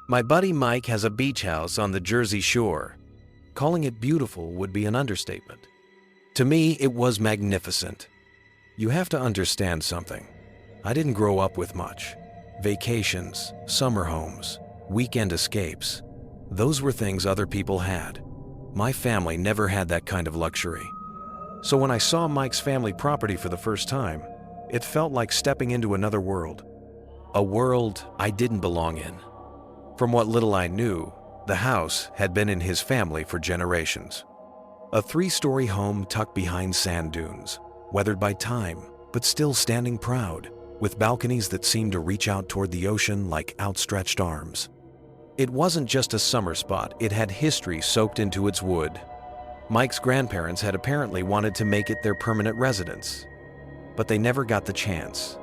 My buddy Mike has a beach house on the Jersey Shore. Calling it beautiful would be an understatement. To me, it was magnificent. You have to understand something. I didn't grow up with much. Vacations, summer homes, weekend escapes. Those were things other people had. My family never had that kind of luxury. So when I saw Mike's family property for the first time, it felt like stepping into another world. A world I didn't belong in. From what little I knew, the house had been in his family for generations. A 3-story home tucked behind sand dunes, weathered by time, but still standing proud, with balconies that seemed to reach out toward the ocean like outstretched arms. It wasn't just a summer spot, it had history soaked into its wood. Mike's grandparents had apparently wanted to make it their permanent residence, but they never got the chance.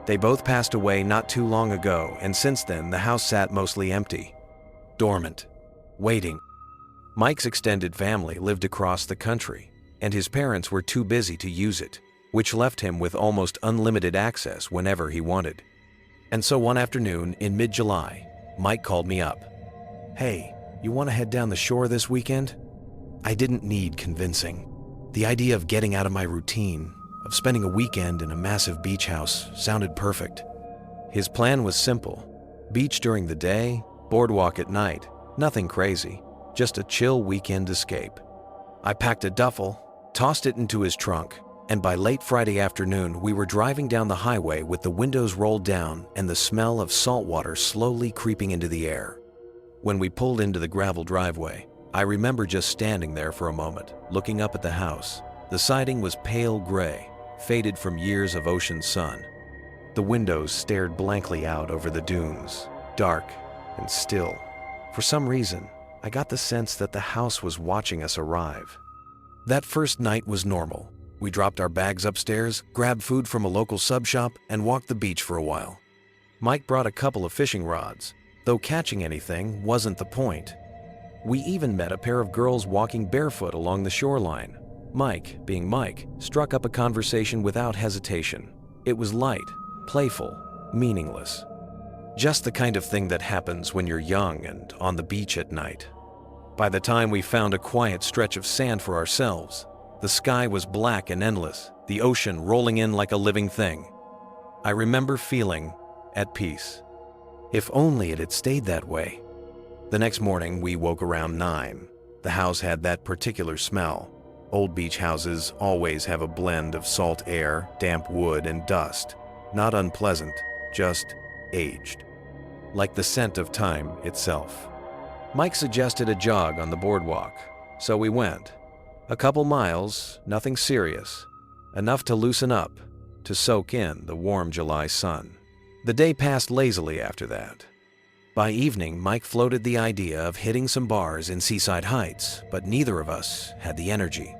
They both passed away not too long ago, and since then the house sat mostly empty, dormant, waiting. Mike's extended family lived across the country, and his parents were too busy to use it, which left him with almost unlimited access whenever he wanted. And so one afternoon in mid-July, Mike called me up. "Hey, you want to head down the shore this weekend?" I didn't need convincing. The idea of getting out of my routine, of spending a weekend in a massive beach house, sounded perfect. His plan was simple. Beach during the day, boardwalk at night, nothing crazy, just a chill weekend escape. I packed a duffel, tossed it into his trunk, and by late Friday afternoon we were driving down the highway with the windows rolled down and the smell of salt water slowly creeping into the air. When we pulled into the gravel driveway, I remember just standing there for a moment, looking up at the house. The siding was pale gray, faded from years of ocean sun. The windows stared blankly out over the dunes, dark and still. For some reason, I got the sense that the house was watching us arrive. That first night was normal. We dropped our bags upstairs, grabbed food from a local sub shop, and walked the beach for a while. Mike brought a couple of fishing rods, though catching anything wasn't the point. We even met a pair of girls walking barefoot along the shoreline. Mike, being Mike, struck up a conversation without hesitation. It was light, playful, meaningless. Just the kind of thing that happens when you're young and on the beach at night. By the time we found a quiet stretch of sand for ourselves, the sky was black and endless, the ocean rolling in like a living thing. I remember feeling at peace. If only it had stayed that way. The next morning, we woke around 9. The house had that particular smell. Old beach houses always have a blend of salt air, damp wood, and dust. Not unpleasant, just aged. Like the scent of time itself. Mike suggested a jog on the boardwalk, so we went. A couple miles, nothing serious. Enough to loosen up, to soak in the warm July sun. The day passed lazily after that. By evening, Mike floated the idea of hitting some bars in Seaside Heights, but neither of us had the energy.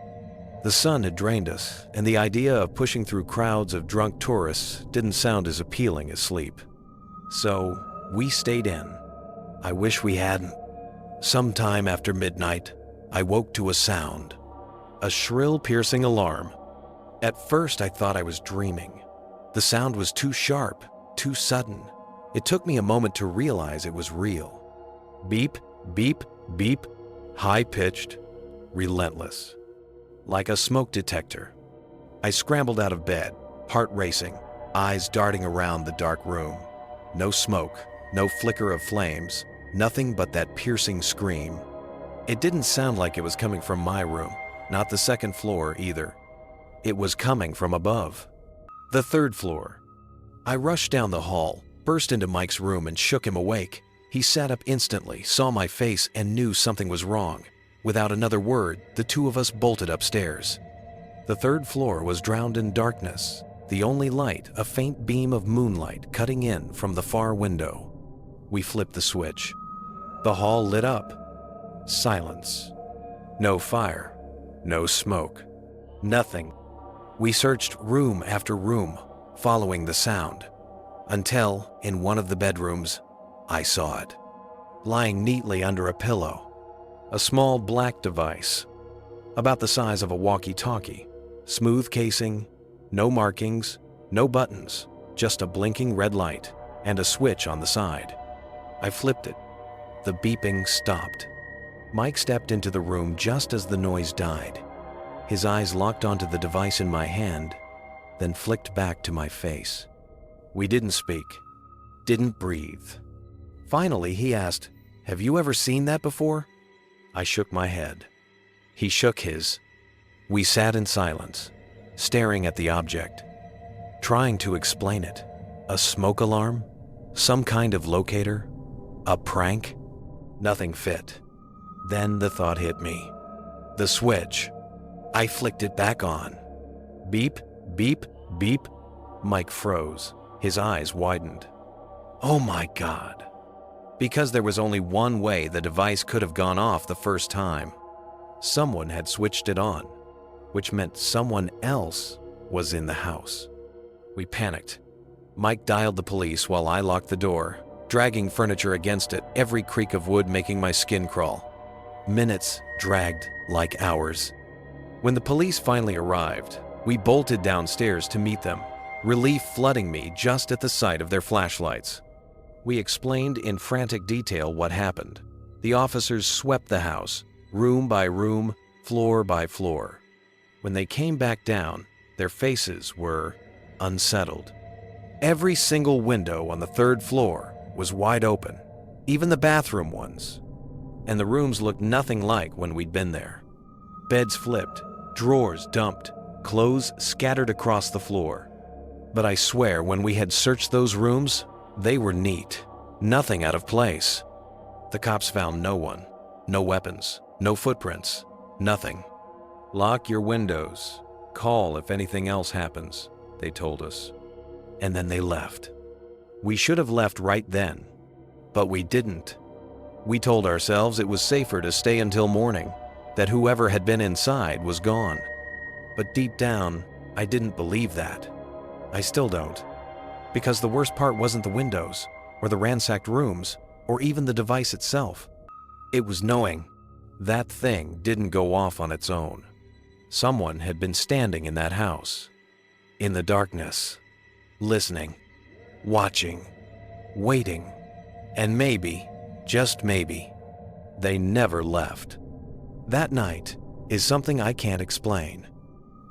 The sun had drained us, and the idea of pushing through crowds of drunk tourists didn't sound as appealing as sleep. So, we stayed in. I wish we hadn't. Sometime after midnight, I woke to a sound. A shrill, piercing alarm. At first, I thought I was dreaming. The sound was too sharp, too sudden. It took me a moment to realize it was real. Beep, beep, beep, high-pitched, relentless. Like a smoke detector. I scrambled out of bed, heart racing, eyes darting around the dark room. No smoke, no flicker of flames, nothing but that piercing scream. It didn't sound like it was coming from my room, not the second floor either. It was coming from above. The 3rd floor. I rushed down the hall, burst into Mike's room and shook him awake. He sat up instantly, saw my face, and knew something was wrong. Without another word, the two of us bolted upstairs. The 3rd floor was drowned in darkness, the only light a faint beam of moonlight cutting in from the far window. We flipped the switch. The hall lit up. Silence. No fire. No smoke. Nothing. We searched room after room, following the sound. Until, in one of the bedrooms, I saw it. Lying neatly under a pillow. A small black device, about the size of a walkie-talkie. Smooth casing, no markings, no buttons, just a blinking red light and a switch on the side. I flipped it. The beeping stopped. Mike stepped into the room just as the noise died. His eyes locked onto the device in my hand, then flicked back to my face. We didn't speak, didn't breathe. Finally, he asked, "Have you ever seen that before?" I shook my head. He shook his. We sat in silence, staring at the object, trying to explain it. A smoke alarm? Some kind of locator? A prank? Nothing fit. Then the thought hit me. The switch. I flicked it back on. Beep, beep, beep. Mike froze. His eyes widened. Oh my God. Because there was only one way the device could have gone off the first time. Someone had switched it on, which meant someone else was in the house. We panicked. Mike dialed the police while I locked the door, dragging furniture against it, every creak of wood making my skin crawl. Minutes dragged like hours. When the police finally arrived, we bolted downstairs to meet them, relief flooding me just at the sight of their flashlights. We explained in frantic detail what happened. The officers swept the house, room by room, floor by floor. When they came back down, their faces were unsettled. Every single window on the third floor was wide open, even the bathroom ones. And the rooms looked nothing like when we'd been there. Beds flipped, drawers dumped, clothes scattered across the floor. But I swear when we had searched those rooms, they were neat, nothing out of place. The cops found no one, no weapons, no footprints, nothing. Lock your windows, call if anything else happens, they told us. And then they left. We should have left right then, but we didn't. We told ourselves it was safer to stay until morning, that whoever had been inside was gone. But deep down, I didn't believe that. I still don't. Because the worst part wasn't the windows, or the ransacked rooms, or even the device itself. It was knowing that thing didn't go off on its own. Someone had been standing in that house, in the darkness, listening, watching, waiting, and maybe, just maybe, they never left. That night is something I can't explain,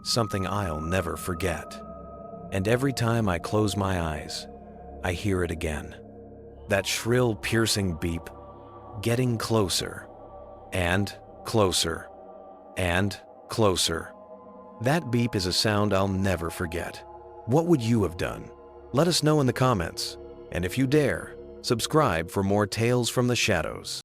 something I'll never forget. And every time I close my eyes, I hear it again. That shrill, piercing beep, getting closer, and closer, and closer. That beep is a sound I'll never forget. What would you have done? Let us know in the comments. And if you dare, subscribe for more Tales from the Shadows.